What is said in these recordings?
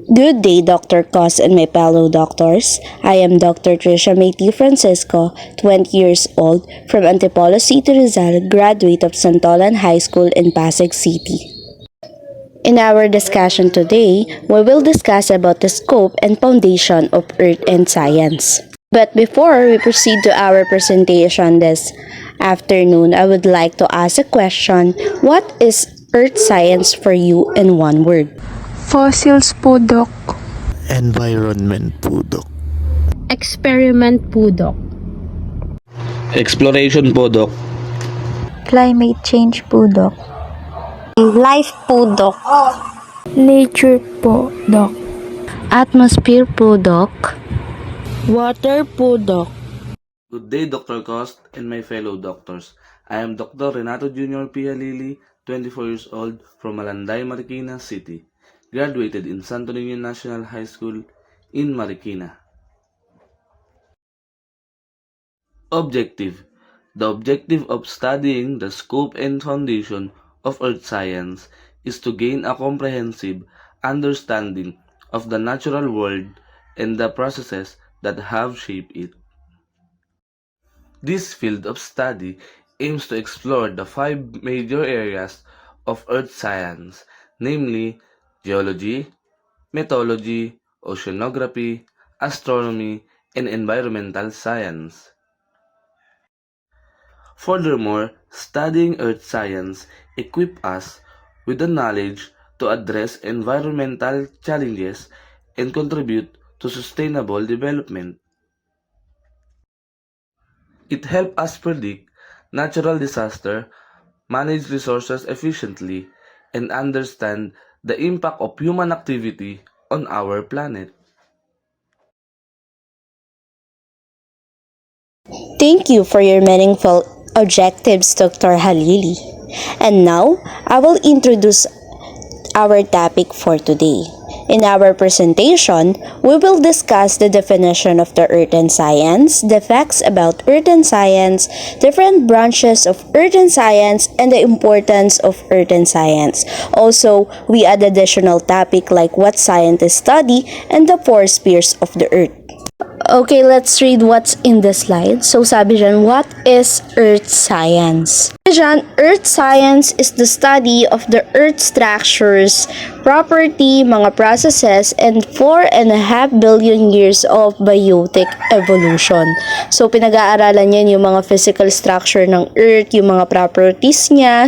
Good day, Dr. Cos and my fellow doctors. I am Dr. Trisha Mayti Francisco, 20 years old, from Antipolo City, Rizal, graduate of Santolan High School in Pasig City. In our discussion today, we will discuss about the scope and foundation of Earth and Science. But before we proceed to our presentation this afternoon, I would like to ask a question. What is Earth Science for you in one word? Fossils po, Doc. Environment po, Dok. Experiment po, Doc. Exploration po, Doc. Climate change po, Doc. Life po, Doc. Nature po, Doc. Atmosphere po, Doc. Water po, Doc. Good day, Dr. Cost and my fellow doctors. I am Dr. Renato Jr. P. Halili, 24 years old, from Malanday, Marikina City. Graduated in Santo Niño National High School in Marikina. Objective. The objective of studying the scope and foundation of earth science is to gain a comprehensive understanding of the natural world and the processes that have shaped it. This field of study aims to explore the five major areas of earth science, namely geology, metallurgy, oceanography, astronomy, and environmental science. Furthermore, studying earth science equips us with the knowledge to address environmental challenges and contribute to sustainable development. It helps us predict natural disaster, manage resources efficiently, and understand the impact of human activity on our planet. Thank you for your meaningful objectives, Dr. Halili. And now, I will introduce our topic for today. In our presentation, we will discuss the definition of the Earth and Science, the facts about Earth and Science, different branches of Earth and Science, and the importance of Earth and Science. Also, we add additional topic like what scientists study and the four spheres of the Earth. Okay, let's read what's in the slide. So sabi dyan, what is Earth Science? Sabi dyan, Earth Science is the study of the Earth structures, property, mga processes, and 4.5 billion years of biotic evolution. So pinag-aaralan yan yung mga physical structure ng Earth, yung mga properties niya,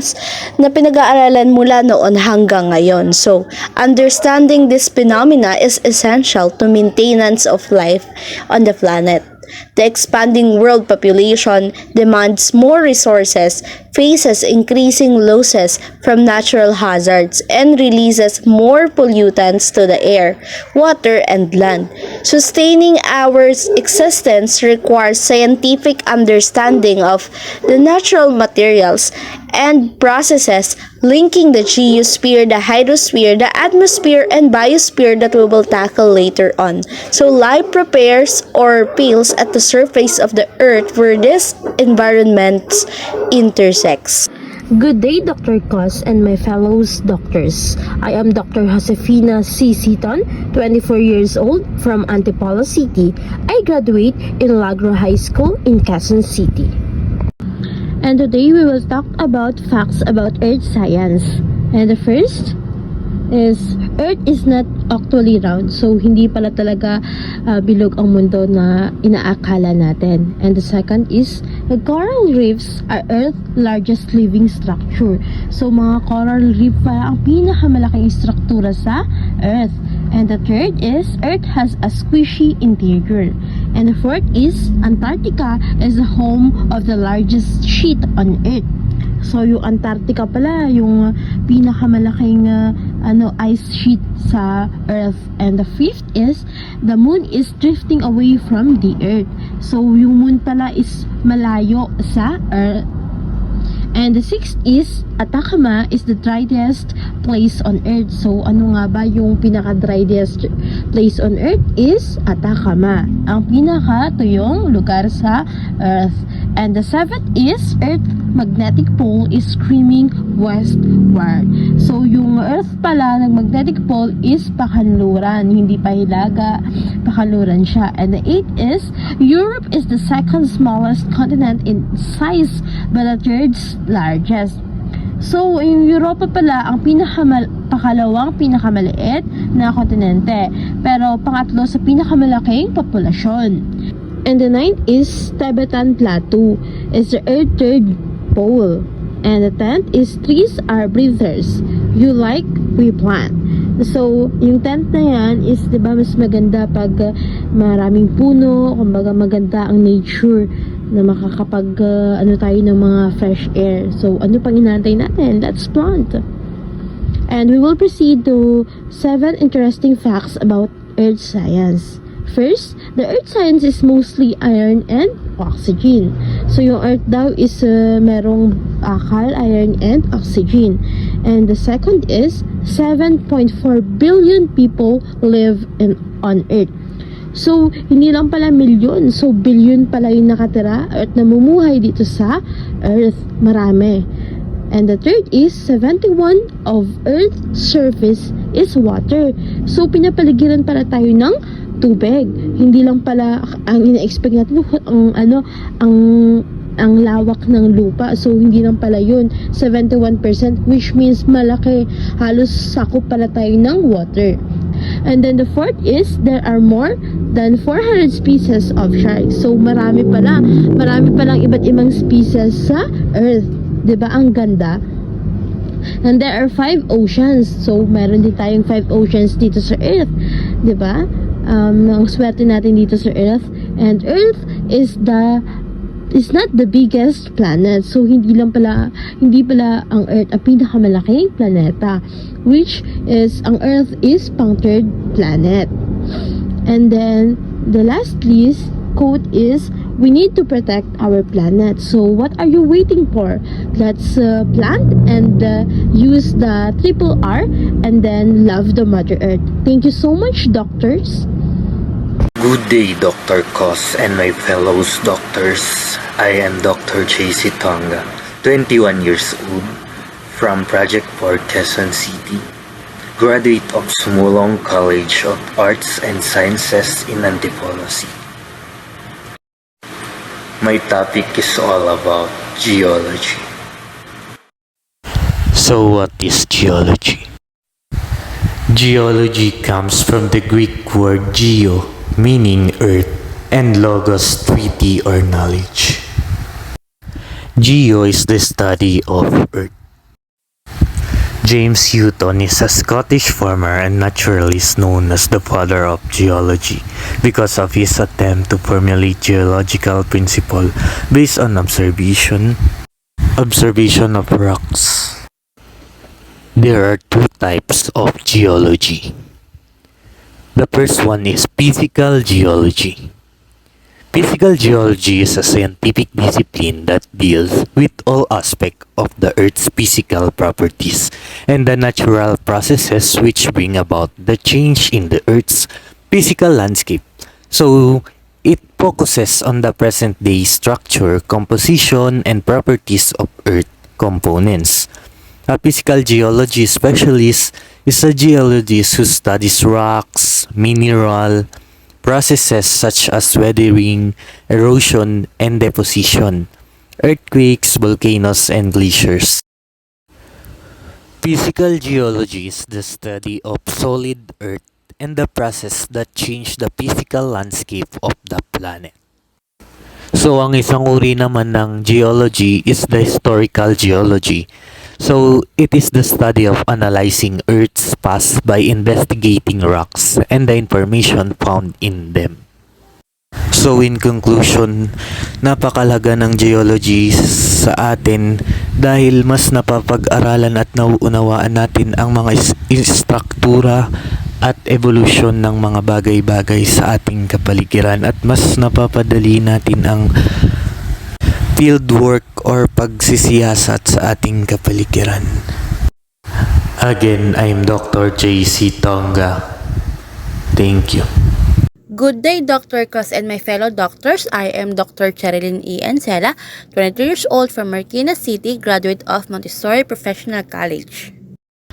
na pinag-aaralan mula noon hanggang ngayon. So, understanding this phenomena is essential to maintenance of life on the planet. The expanding world population demands more resources, faces increasing losses from natural hazards, and releases more pollutants to the air, water, and land. Sustaining our existence requires scientific understanding of the natural materials and processes linking the geosphere, the hydrosphere, the atmosphere, and biosphere that we will tackle later on. So life prepares or peels at the surface of the earth where these environments intersects. Good day, Dr. Cos and my fellow doctors. I am Dr. Josefina C. Seaton, 24 years old, from Antipolo City. I graduate in Lagro High School in Quezon City. And today we will talk about facts about Earth science. And the first is Earth is not actually round. So hindi pala talaga bilog ang mundo na inaakala natin. And the second is the coral reefs are Earth's largest living structure. So mga coral reef pala ang pinakamalaking struktura sa Earth. And the third is Earth has a squishy interior. And the fourth is Antarctica is the home of the largest sheet on Earth. So yung Antarctica pala yung pinakamalaking ice sheet sa Earth. And the fifth is the moon is drifting away from the Earth. So yung moon pala is malayo sa Earth. And the sixth is Atacama is the driest place on Earth. So ano nga ba yung pinaka-driest place on Earth is Atacama, ang pinaka-tuyong lugar sa Earth. And the seventh is Earth magnetic pole is screaming westward. So yung Earth pala ng magnetic pole is pakanluran, hindi pa hilaga, pakanluran siya. And the eighth is Europe is the second smallest continent in size but the third largest. So, yung Europa pala ang pakalawang pinakamaliit na kontinente, pero pangatlo sa pinakamalaking populasyon. And the ninth is Tibetan Plateau, is the Earth's third pole. And the 10th is trees are breathers. You like, we plant. So, yung 10th na yan is, di ba, mas maganda pag maraming puno, kumbaga maganda ang nature na makakapag ano tayo ng mga fresh air. So, ano pang inaantay natin? Let's plant. And we will proceed to 7 interesting facts about Earth science. First, the Earth science is mostly iron and oxygen. So, yung Earth daw is merong akal, iron, and oxygen. And the second is 7.4 billion people live on Earth. So, hindi lang pala milyon. So, billion pala yung nakatira at namumuhay dito sa Earth. Marami. And the third is 71 of Earth's surface is water. So, pinapaligiran pala tayo ng tubig. Hindi lang pala ang ina-expect natin ang lawak ng lupa. So, hindi lang pala yun. 71%, which means malaki. Halos sakop pala tayo ng water. And then the fourth is there are more than 400 species of sharks. So, marami palang iba't ibang species sa Earth. 'Di ba? Ang ganda. And there are 5 oceans. So, meron din tayong 5 oceans dito sa Earth. 'Di ba? Ang swerte natin dito sa Earth. And Earth is not the biggest planet. So, hindi pala ang Earth ang pinakamalaking planeta, which is ang Earth is pang third planet. And then the last list quote is we need to protect our planet. So, what are you waiting for? Let's plant and use the triple R and then love the Mother Earth. Thank you so much, doctors. Good day, Dr. Cos and my fellows doctors. I am Dr. JC Tonga, 21 years old, from Project 4, Quezon City, graduate of Sumulong College of Arts and Sciences in Antipolo City. My topic is all about geology. So what is geology? Geology comes from the Greek word geo, meaning earth, and logos, treaty or knowledge. Geo is the study of earth. James Hutton is a Scottish farmer and naturalist known as the father of geology because of his attempt to formulate geological principle based on observation of rocks. There are 2 types of geology. The first one is physical geology. Physical geology is a scientific discipline that deals with all aspects of the Earth's physical properties and the natural processes which bring about the change in the Earth's physical landscape. So, it focuses on the present-day structure, composition, and properties of Earth components. A physical geology specialist is a geologist who studies rocks, mineral processes such as weathering, erosion, and deposition, earthquakes, volcanoes, and glaciers. Physical geology is the study of solid earth and the process that change the physical landscape of the planet. So, ang isang uri naman ng geology is the historical geology. So, it is the study of analyzing Earth's past by investigating rocks and the information found in them. So, in conclusion, napakalaga ng geology sa atin dahil mas napapag-aralan at nauunawaan natin ang mga struktura at evolution ng mga bagay-bagay sa ating kapaligiran at mas napapadali natin ang fieldwork or pagsisiyasat sa ating kapaligiran. Again, I'm Dr. JC Tonga. Thank you. Good day, Dr. Cos and my fellow doctors. I am Dr. Cherilyn E. Ancela, 22 years old from Marikina City, graduate of Montessori Professional College.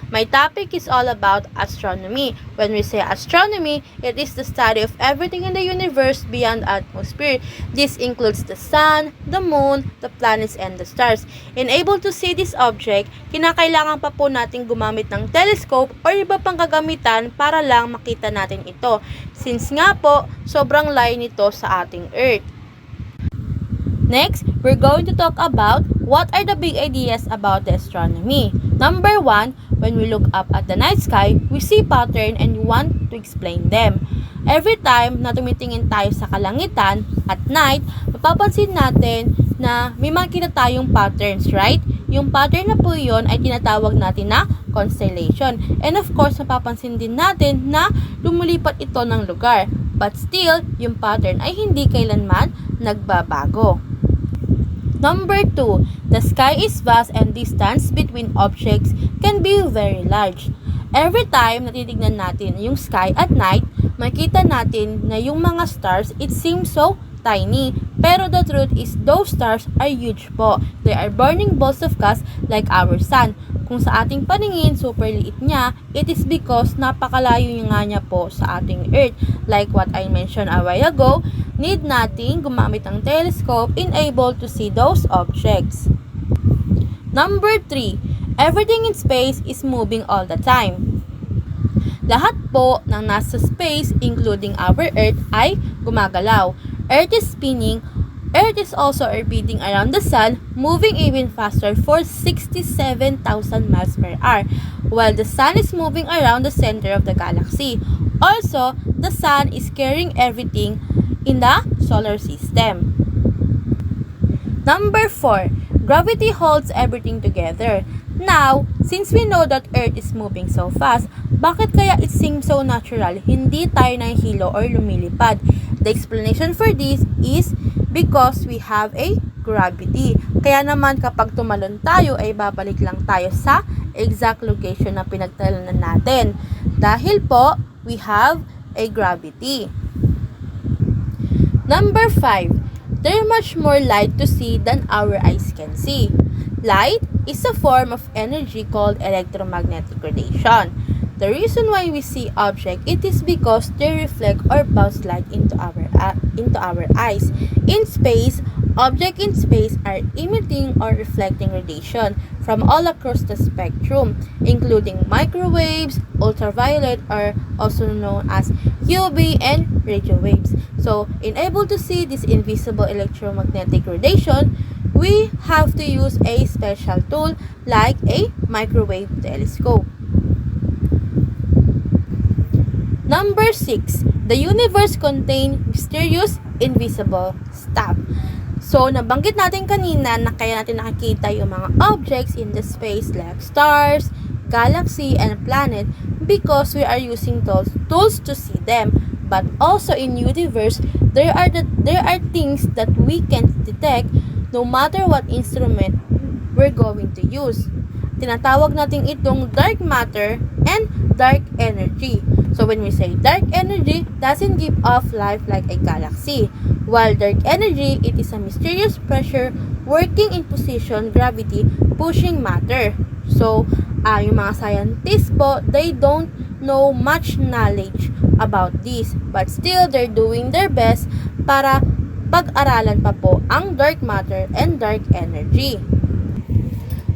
My topic is all about astronomy. When we say astronomy, it is the study of everything in the universe beyond the atmosphere. This includes the sun, the moon, the planets, and the stars. In able to see this object, kinakailangan pa po natin gumamit ng telescope or iba pang kagamitan para lang makita natin ito. Since nga po, sobrang layo nito sa ating Earth. Next, we're going to talk about what are the big ideas about the astronomy. Number 1, when we look up at the night sky, we see pattern and we want to explain them. Every time na tumitingin tayo sa kalangitan at night, mapapansin natin na may makikita tayong patterns, right? Yung pattern na po yun ay tinatawag natin na constellation. And of course, mapapansin din natin na lumulipat ito ng lugar. But still, yung pattern ay hindi kailanman nagbabago. Number 2, the sky is vast and distance between objects can be very large. Every time natitignan natin yung sky at night, makita natin na yung mga stars, it seems so tiny. Pero the truth is those stars are huge po. They are burning balls of gas like our sun. Kung sa ating paningin, super liit niya, it is because napakalayo nga niya po sa ating Earth. Like what I mentioned a while ago, need nating gumamit ng telescope in able to see those objects. Number 3, everything in space is moving all the time. Lahat po ng nasa space, including our Earth, ay gumagalaw. Earth is spinning. Earth is also orbiting around the sun, moving even faster for 67,000 miles per hour, while the sun is moving around the center of the galaxy. Also, the sun is carrying everything in the solar system. Number 4, gravity holds everything together. Now, since we know that Earth is moving so fast, bakit kaya it seems so natural hindi tayo nahihilo or lumilipad? The explanation for this is because we have a gravity. Kaya naman kapag tumalon tayo ay babalik lang tayo sa exact location na pinagtalanan natin. Dahil po, we have a gravity. Number 5, there is much more light to see than our eyes can see. Light is a form of energy called electromagnetic radiation. The reason why we see objects, it is because they reflect or bounce light into our eyes. In space, objects in space are emitting or reflecting radiation from all across the spectrum, including microwaves, ultraviolet, or also known as UV and radio waves. So, in able to see this invisible electromagnetic radiation, we have to use a special tool like a microwave telescope. Number 6, the universe contains mysterious, invisible stuff. So, nabanggit natin kanina na kaya natin nakikita yung mga objects in the space like stars, galaxy, and planet because we are using tools to see them. But also in universe, there are things that we can detect no matter what instrument we're going to use. Tinatawag natin itong dark matter and dark energy. So when we say dark energy, doesn't give off light like a galaxy. While dark energy, it is a mysterious pressure working in position gravity pushing matter. So, yung mga scientists po, they don't know much knowledge about this. But still, they're doing their best para pag-aralan pa po ang dark matter and dark energy.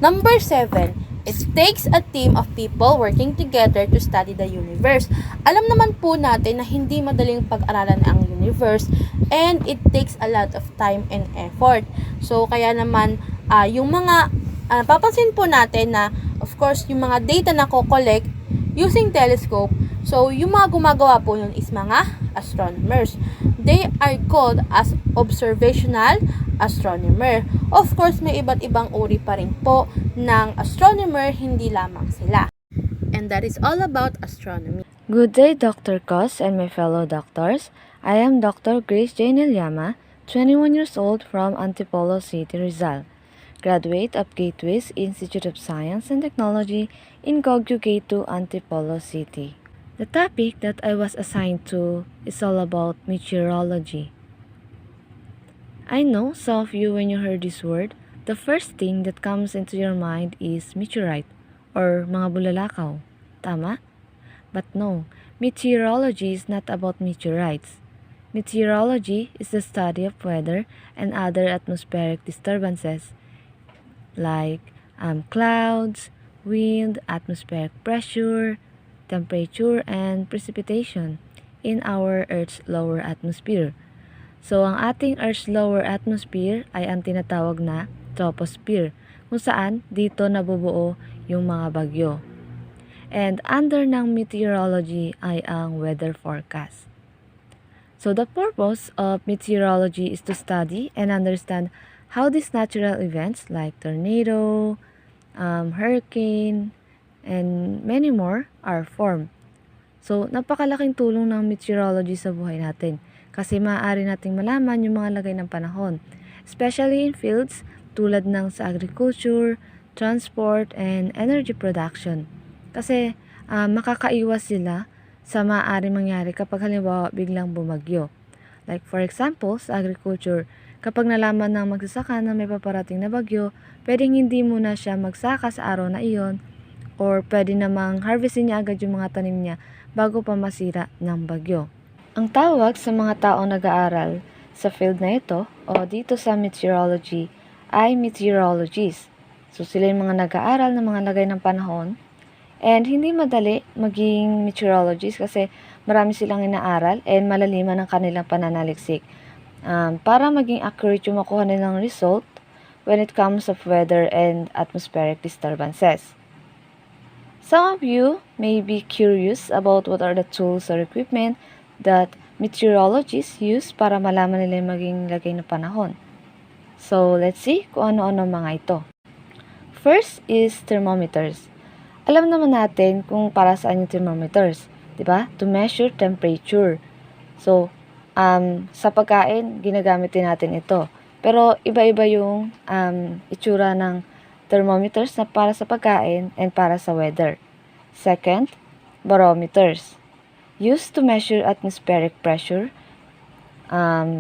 Number 7, it takes a team of people working together to study the universe. Alam naman po natin na hindi madaling pag-aralan ang universe and it takes a lot of time and effort. So, kaya naman, yung mga, papansin po natin na, of course, yung mga data na ko-collect using telescope, so, yung mga gumagawa po yun is mga astronomers. They are called as observational astronomer. Of course, may iba't ibang uri pa rin po ng astronomer, hindi lamang sila. And that is all about astronomy. Good day, Dr. Cos and my fellow doctors. I am Dr. Grace Jane Ilyama, 21 years old from Antipolo City, Rizal. Graduate of Gateways Institute of Science and Technology in Kogyo Gate 2, Antipolo City. The topic that I was assigned to is all about meteorology. I know some of you, when you heard this word, the first thing that comes into your mind is meteorite or mga bulalakaw. Tama? But no, meteorology is not about meteorites. Meteorology is the study of weather and other atmospheric disturbances like clouds, wind, atmospheric pressure, temperature, and precipitation in our Earth's lower atmosphere. So, ang ating Earth's lower atmosphere ay ang tinatawag na troposphere, kung saan dito nabubuo yung mga bagyo. And under ng meteorology ay ang weather forecast. So, the purpose of meteorology is to study and understand how these natural events like tornado, hurricane, and many more are formed. So, napakalaking tulong ng meteorology sa buhay natin kasi maaari nating malaman yung mga lagay ng panahon, especially in fields tulad ng sa agriculture, transport, and energy production. Kasi makakaiwas sila sa maaaring mangyari kapag halimbawa biglang bumagyo. Like for example, sa agriculture, kapag nalaman ng magsasaka na may paparating na bagyo, pwedeng hindi muna siya magsaka sa araw na iyon or pwede namang harvestin niya agad yung mga tanim niya bago pa masira ng bagyo. Ang tawag sa mga taong nag-aaral sa field na ito o dito sa meteorology ay meteorologists. So sila yung mga nag-aaral ng mga lagay ng panahon. And hindi madali maging meteorologist kasi marami silang inaaral and malaliman ang kanilang pananaliksik para maging accurate yung makuha nilang result when it comes of weather and atmospheric disturbances. Some of you may be curious about what are the tools or equipment that meteorologists use para malaman nila yung maging lagay ng panahon. So, let's see kung ano-ano mga ito. First is thermometers. Alam naman natin kung para saan yung thermometers, di ba? To measure temperature. So, sa pagkain, ginagamit din natin ito. Pero iba-iba yung itsura ng thermometers na para sa pagkain and para sa weather. Second, barometers. Used to measure atmospheric pressure.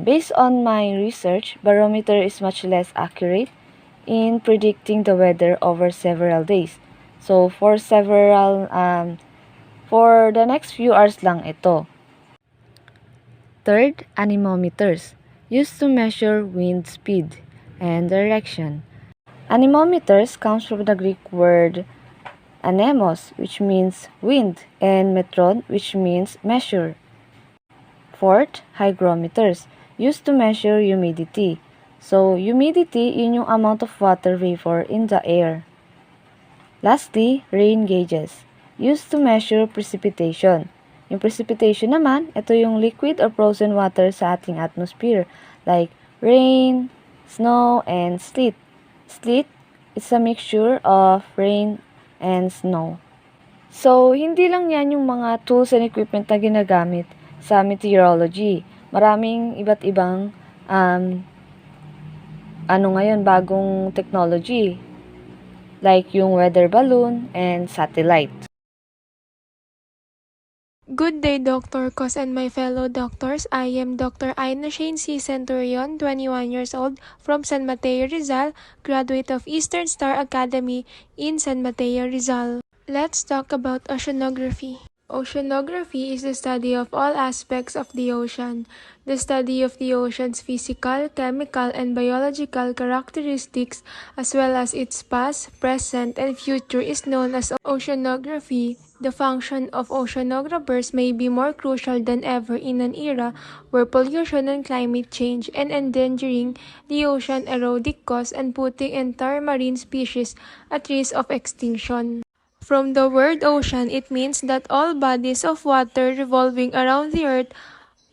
Based on my research, barometer is much less accurate in predicting the weather over several days. So, for the next few hours lang ito. Third, anemometers. Used to measure wind speed and direction. Anemometers comes from the Greek word anemos, which means wind, and metron, which means measure. Fourth, hygrometers. Used to measure humidity. So, humidity, yun yung amount of water vapor in the air. Lastly, rain gauges. Used to measure precipitation. Yung precipitation naman, ito yung liquid or frozen water sa ating atmosphere, like rain, snow, and sleet. Sleet is a mixture of rain and snow. So, hindi lang yan yung mga tools and equipment na ginagamit sa meteorology. Maraming iba't ibang bagong technology. Like yung weather balloon and satellite. Good day, Dr. Cos and my fellow doctors. I am Dr. Aina Shane C. Centurion, 21 years old, from San Mateo, Rizal, graduate of Eastern Star Academy in San Mateo, Rizal. Let's talk about oceanography. Oceanography is the study of all aspects of the ocean. The study of the ocean's physical, chemical, and biological characteristics, as well as its past, present, and future is known as oceanography. The function of oceanographers may be more crucial than ever in an era where pollution and climate change and endangering the ocean erodic costs and putting entire marine species at risk of extinction. From the word ocean, it means that all bodies of water revolving around the earth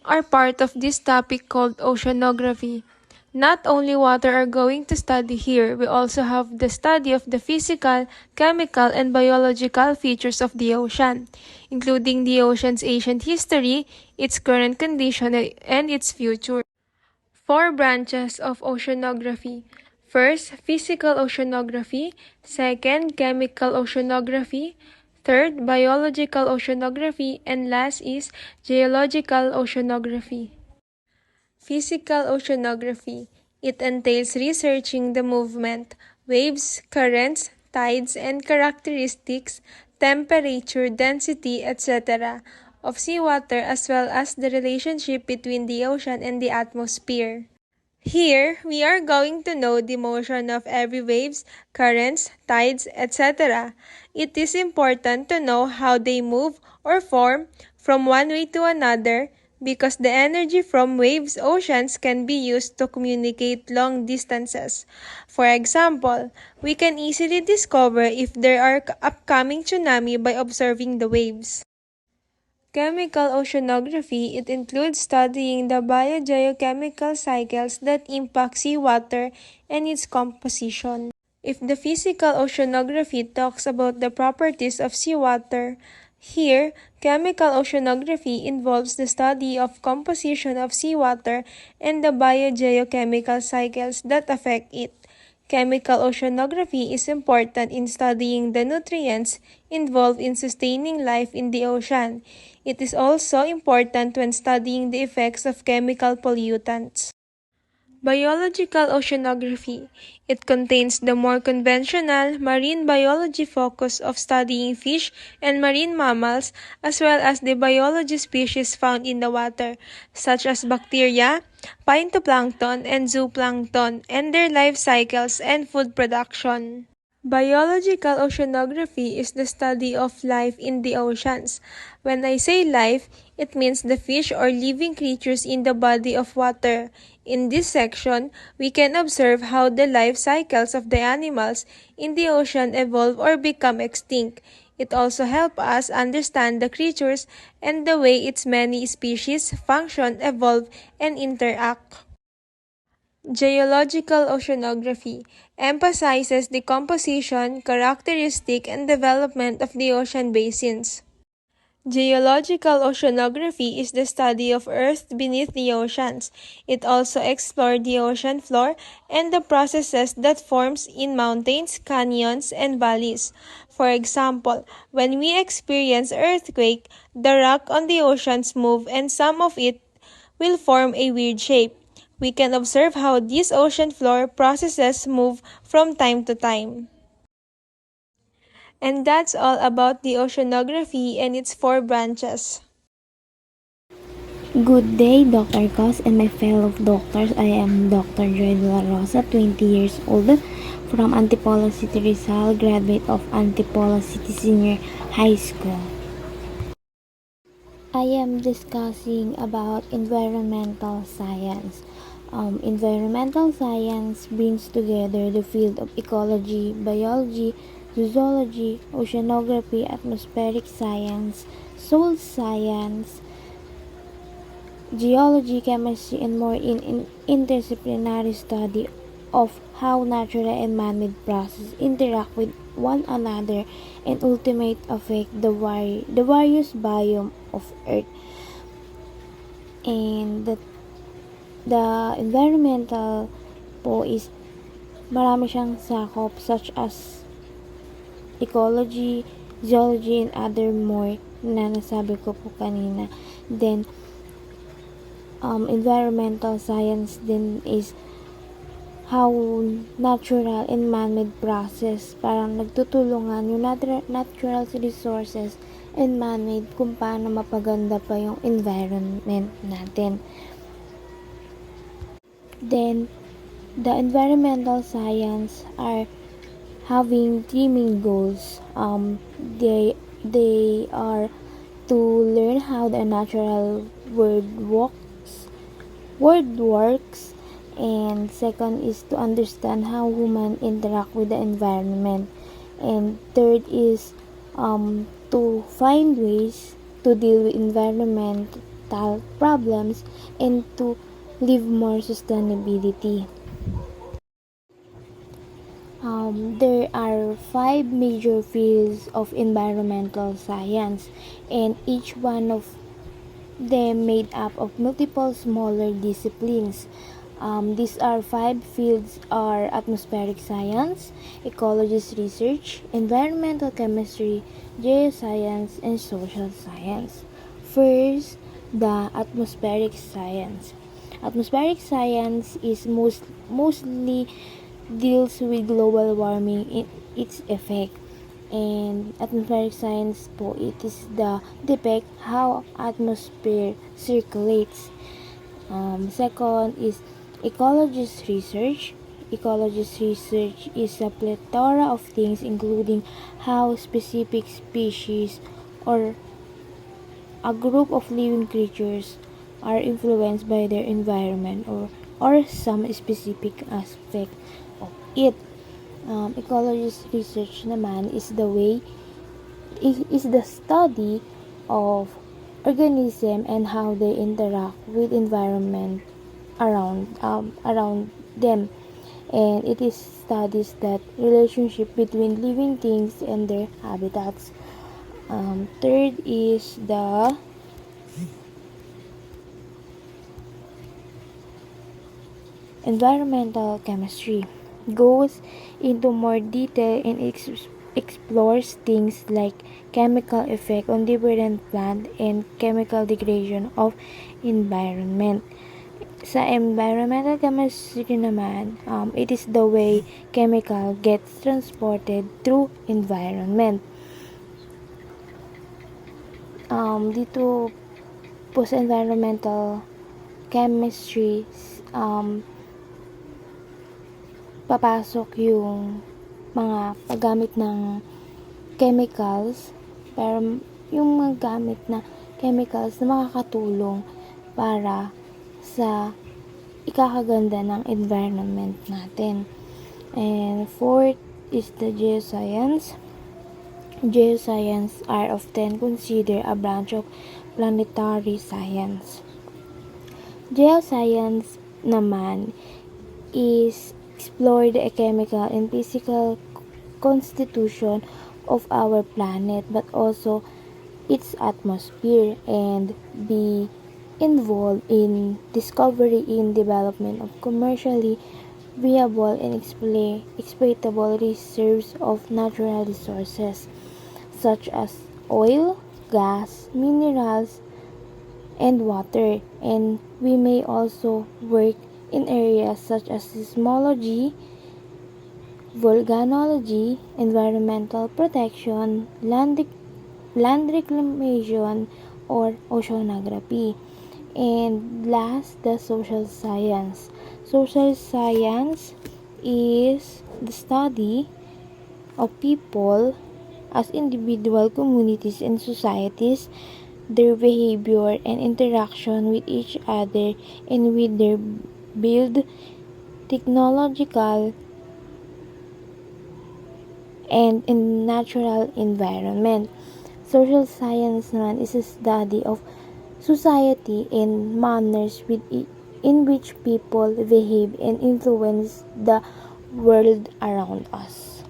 are part of this topic called oceanography. Not only water are going to study here, we also have the study of the physical, chemical, and biological features of the ocean, including the ocean's ancient history, its current condition, and its future. 4 branches of oceanography. First, physical oceanography. Second, chemical oceanography. Third, biological oceanography, and last is geological oceanography. Physical oceanography. It entails researching the movement, waves, currents, tides, and characteristics, temperature, density, etc. of seawater as well as the relationship between the ocean and the atmosphere. Here, we are going to know the motion of every waves, currents, tides, etc. It is important to know how they move or form from one way to another because the energy from waves, oceans can be used to communicate long distances. For example, we can easily discover if there are upcoming tsunami by observing the waves. Chemical oceanography, it includes studying the biogeochemical cycles that impact seawater and its composition. If the physical oceanography talks about the properties of seawater, here, chemical oceanography involves the study of composition of seawater and the biogeochemical cycles that affect it. Chemical oceanography is important in studying the nutrients involved in sustaining life in the ocean. It is also important when studying the effects of chemical pollutants. Biological oceanography. It contains the more conventional marine biology focus of studying fish and marine mammals as well as the biology species found in the water, such as bacteria, phytoplankton, and zooplankton, and their life cycles and food production. Biological oceanography is the study of life in the oceans. When I say life, it means the fish or living creatures in the body of water. In this section, we can observe how the life cycles of the animals in the ocean evolve or become extinct. It also helps us understand the creatures and the way its many species function, evolve, and interact. Geological oceanography emphasizes the composition, characteristic, and development of the ocean basins. Geological oceanography is the study of Earth beneath the oceans. It also explores the ocean floor and the processes that forms in mountains, canyons, and valleys. For example, when we experience earthquake, the rock on the oceans move and some of it will form a weird shape. We can observe how these ocean floor processes move from time to time. And that's all about the oceanography and its four branches. Good day, Dr. Cos and my fellow doctors. I am Dr. Joy De La Rosa, 20 years old, from Antipolo City, Rizal, graduate of Antipolo City Senior High School. I am discussing about environmental science. Environmental science brings together the field of ecology, biology, zoology, oceanography, atmospheric science, soil science, geology, chemistry, and more in interdisciplinary study of how natural and man-made processes interact with one another and ultimately affect the various biome of Earth. And the environmental po is marami siyang sakop such as ecology, geology, and other more na nasabi ko po kanina. Then, environmental science din is how natural and man-made process parang nagtutulungan yung natural resources and man-made kung paano mapaganda pa yung environment natin. Then, the environmental science are having three main goals. They are to learn how the natural world works, and second is to understand how human interact with the environment, and third is to find ways to deal with environmental problems and to live more sustainability. There are 5 major fields of environmental science, and each one of them made up of multiple smaller disciplines. These are five fields are atmospheric science, ecologist research, environmental chemistry, geoscience, and social science. First, the atmospheric science. Atmospheric science is mostly deals with global warming in its effect. And atmospheric science po, it is the depict how atmosphere circulates. Second is ecologist research. Ecologist research is a plethora of things including how specific species or a group of living creatures are influenced by their environment or some specific aspect of it. Ecologist research naman is the study of organism and how they interact with environment around them, and it is studies that relationship between living things and their habitats. Third is the environmental chemistry, goes into more detail and explores things like chemical effect on different plant and chemical degradation of environment. Sa environmental chemistry naman, it is the way chemical gets transported through environment. Dito po sa environmental chemistry, papasok yung mga paggamit ng chemicals, pero yung mga gamit na chemicals na makakatulong para sa ikakaganda ng environment natin. And fourth is the geoscience. Geoscience are often considered a branch of planetary science. Geoscience naman is explore the chemical and physical constitution of our planet, but also its atmosphere, and be involved in discovery in development of commercially viable and exploitable reserves of natural resources such as oil, gas, minerals, and water. And we may also work in areas such as seismology, volcanology, environmental protection, land reclamation, or oceanography. And last, the social science. Social science is the study of people as individual communities and societies, their behavior and interaction with each other and with their build, technological, and in natural environment. Social science naman is a study of society and manners in which people behave and influence the world around us.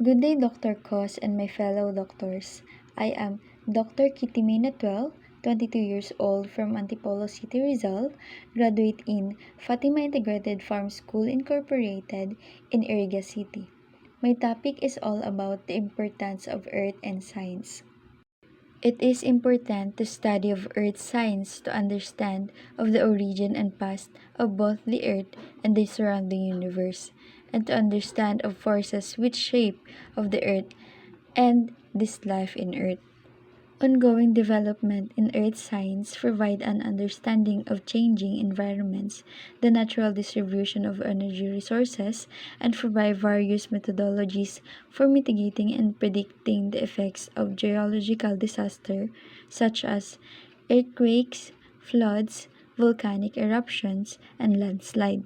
Good day, Dr. Cos and my fellow doctors. I am Dr. Kitty Minatuel, 22 years old from Antipolo City, Rizal, graduate in Fatima Integrated Farm School Incorporated in Iriga City. My topic is all about the importance of earth and science. It is important to study of earth science to understand of the origin and past of both the earth and the surrounding universe, and to understand of forces which shape of the earth and this life in earth. Ongoing development in earth science provide an understanding of changing environments, the natural distribution of energy resources, and provide various methodologies for mitigating and predicting the effects of geological disaster such as earthquakes, floods, volcanic eruptions, and landslide.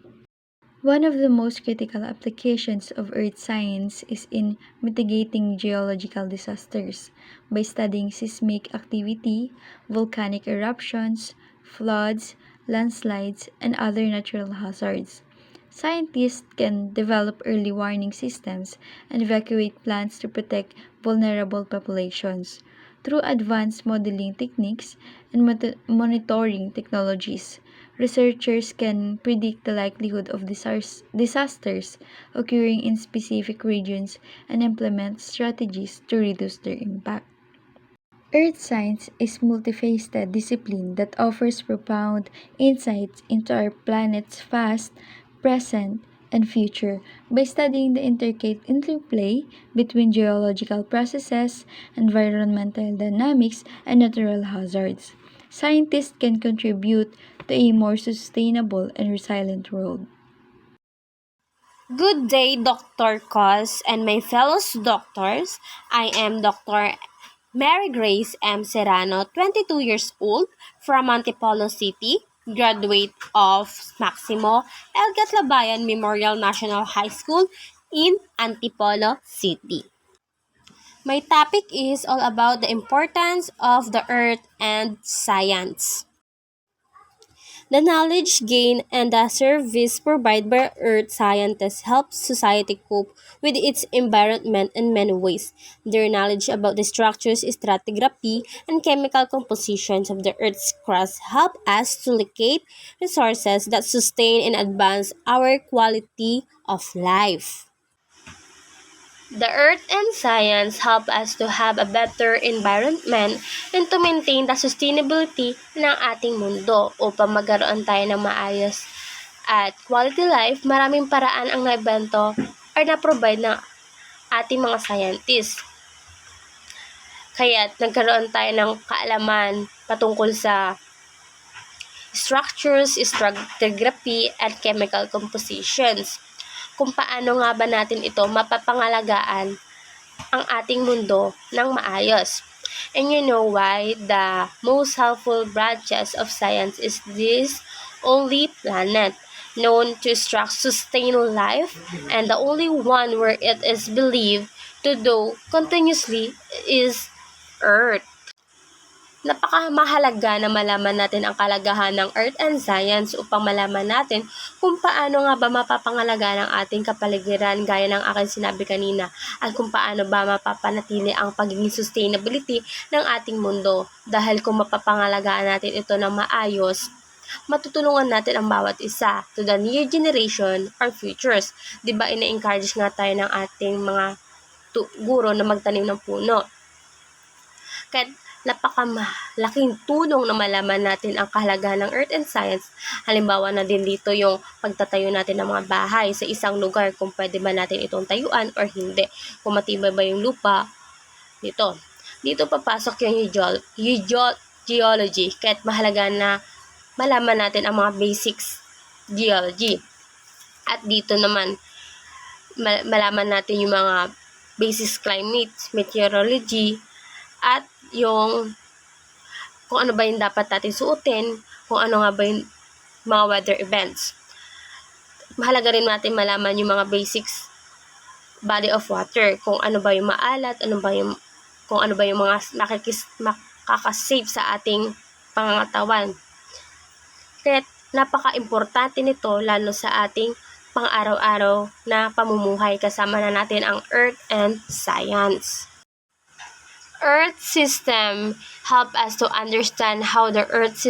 One of the most critical applications of earth science is in mitigating geological disasters by studying seismic activity, volcanic eruptions, floods, landslides, and other natural hazards. Scientists can develop early warning systems and evacuate plants to protect vulnerable populations. Through advanced modeling techniques and monitoring technologies, researchers can predict the likelihood of disasters occurring in specific regions and implement strategies to reduce their impact. Earth science is multifaceted discipline that offers profound insights into our planet's past, present, and future by studying the intricate interplay between geological processes, environmental dynamics, and natural hazards. Scientists can contribute to a more sustainable and resilient world. Good day, Dr. Cos and my fellow doctors. I am Dr. Mary Grace M. Serrano, 22 years old, from Antipolo City, graduate of Maximo El Gatlabayan Memorial National High School in Antipolo City. My topic is all about the importance of the earth and science. The knowledge gained and the service provided by earth scientists help society cope with its environment in many ways. Their knowledge about the structures, stratigraphy, and chemical compositions of the earth's crust help us to locate resources that sustain and advance our quality of life. The earth and science help us to have a better environment and to maintain the sustainability ng ating mundo. Upang magkaroon tayo ng maayos at quality life, maraming paraan ang naibento or na-provide ng ating mga scientists. Kaya nagkaroon tayo ng kaalaman patungkol sa structures, stratigraphy, at chemical compositions. Kung paano nga ba natin ito mapapangalagaan ang ating mundo ng maayos. And you know why the most helpful branches of science is this only planet known to sustain life, and the only one where it is believed to do continuously is Earth. Napakamahalaga na malaman natin ang kalagahan ng earth and science upang malaman natin kung paano nga ba mapapangalagaan ang ating kapaligiran gaya ng aking sinabi kanina, at kung paano ba mapapanatili ang pagiging sustainability ng ating mundo. Dahil kung mapapangalagaan natin ito ng maayos, matutulungan natin ang bawat isa to the near generation or futures. Diba ina-encourage nga tayo ng ating mga guro na magtanim ng puno. Kaya napakamalaking tulong na malaman natin ang kahalagahan ng earth and science. Halimbawa na din dito yung pagtatayo natin ng mga bahay sa isang lugar, kung pwede ba natin itong tayuan or hindi. Kung matibay ba yung lupa, dito papasok yung geology. Kahit mahalaga na malaman natin ang mga basics geology. At dito naman, malaman natin yung mga basics climate, meteorology, at yung kung ano ba yung dapat natin suotin, kung ano nga ba yung mga weather events. Mahalaga rin natin malaman yung mga basics body of water, kung ano ba yung maalat, kung ano ba yung mga makakasave sa ating pangangatawan. Kaya napaka-importante nito lalo sa ating pang-araw-araw na pamumuhay, kasama na natin ang earth and science. Earth system help us to understand how the earth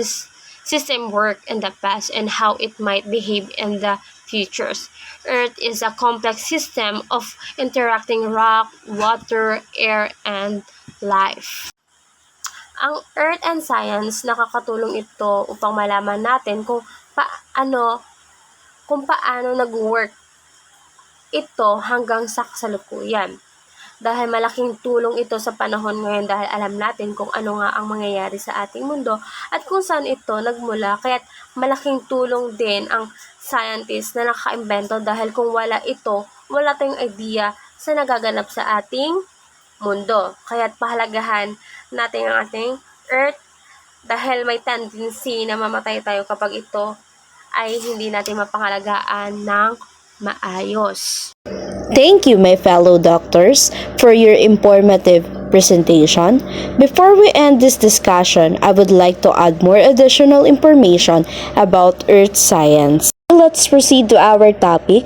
system worked in the past and how it might behave in the futures. Earth is a complex system of interacting rock, water, air, and life. Ang earth and science, nakakatulong ito upang malaman natin kung paano nag-work ito hanggang sa kasalukuyan. Dahil malaking tulong ito sa panahon ngayon dahil alam natin kung ano nga ang mangyayari sa ating mundo at kung saan ito nagmula. Kaya't malaking tulong din ang scientist na nakaimbento dahil kung wala ito, wala tayong idea sa nagaganap sa ating mundo. Kaya't pahalagahan natin ang ating earth dahil may tendency na mamatay tayo kapag ito ay hindi natin mapangalagaan ng maayos. Thank you, my fellow doctors, for your informative presentation. Before we end this discussion, I would like to add more additional information about earth science. Let's proceed to our topic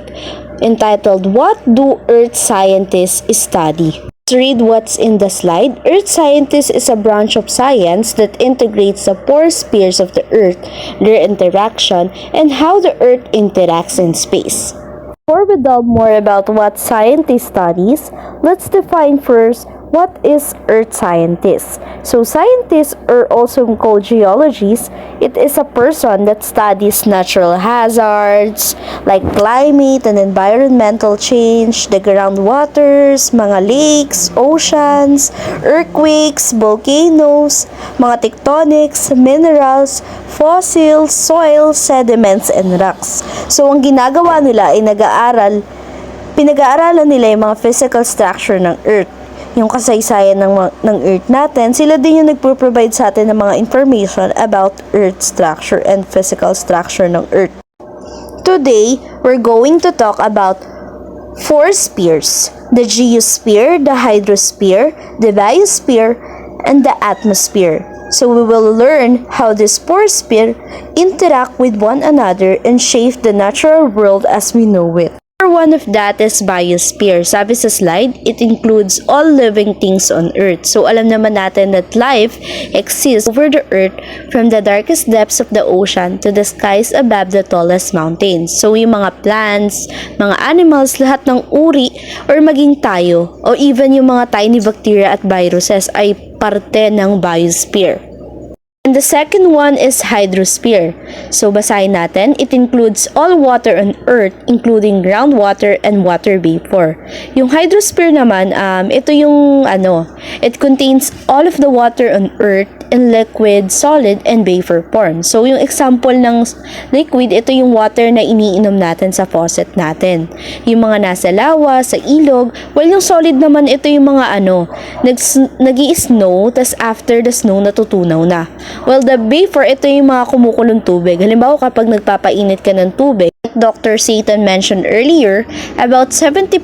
entitled, What do earth scientists study? Let's read what's in the slide. Earth scientist is a branch of science that integrates the four spheres of the Earth, their interaction, and how the Earth interacts in space. Before we delve more about what scientist studies, let's define first what is Earth scientist. So scientists are also called geologists. It is a person that studies natural hazards like climate and environmental change, the groundwaters, mga lakes, oceans, earthquakes, volcanoes, mga tectonics, minerals, fossils, soil, sediments, and rocks. So ang ginagawa nila ay pinag-aaralan nila yung mga physical structure ng Earth, yung kasaysayan ng Earth natin. Sila din yung nagpo-provide sa atin ng mga information about Earth structure and physical structure ng Earth. Today, we're going to talk about four spheres: the geosphere, the hydrosphere, the biosphere, and the atmosphere. So we will learn how these four spheres interact with one another and shape the natural world as we know it. One of that is biosphere. Sabi sa slide, it includes all living things on Earth. So alam naman natin that life exists over the Earth from the darkest depths of the ocean to the skies above the tallest mountains. So yung mga plants, mga animals, lahat ng uri or maging tayo o even yung mga tiny bacteria at viruses ay parte ng biosphere. And the second one is hydrosphere. So basahin natin, it includes all water on Earth, including groundwater and water vapor. Yung hydrosphere naman, ito yung it contains all of the water on Earth in liquid, solid, and vapor form. So yung example ng liquid, ito yung water na iniinom natin sa faucet natin. Yung mga nasa lawa, sa ilog, well yung solid naman, ito yung mga nag-i-snow, tas after the snow natutunaw na. Well, the vapor, ito yung mga kumukulong tubig. Halimbawa, kapag nagpapainit ka ng tubig, Dr. Satan mentioned earlier, about 70%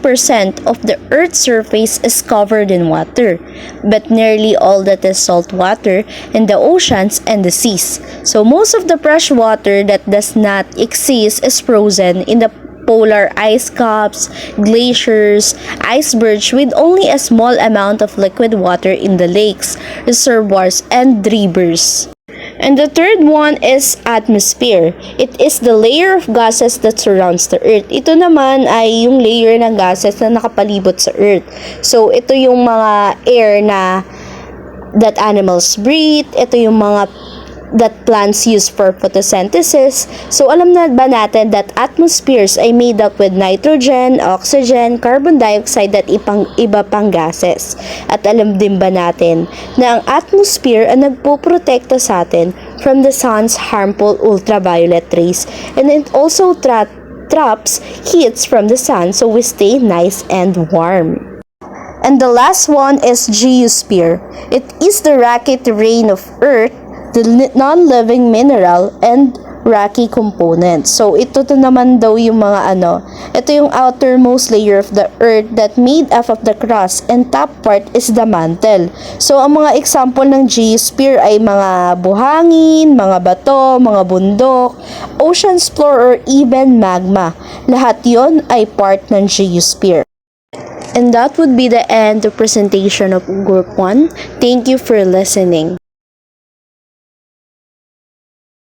of the Earth's surface is covered in water, but nearly all that is salt water in the oceans and the seas. So, most of the fresh water that does not exist is frozen in the polar ice caps, glaciers, icebergs with only a small amount of liquid water in the lakes, reservoirs, and rivers. And the third one is atmosphere. It is the layer of gases that surrounds the Earth. Ito naman ay yung layer ng gases na nakapalibot sa Earth. So, ito yung mga air that animals breathe. Ito yung mga that plants use for photosynthesis. So, alam na ba natin that atmospheres ay made up with nitrogen, oxygen, carbon dioxide at iba pang gases. At alam din ba natin na ang atmosphere ay nagpoprotekta sa atin from the sun's harmful ultraviolet rays, and it also traps heats from the sun so we stay nice and warm. And the last one is geosphere. It is the rocky terrain of Earth, the non-living mineral and rocky components. So, ito naman daw yung mga ito yung outermost layer of the Earth that made up of the crust, and top part is the mantle. So, ang mga example ng geosphere ay mga buhangin, mga bato, mga bundok, ocean's floor, or even magma. Lahat yon ay part ng geosphere. And that would be the end of presentation of Group 1. Thank you for listening.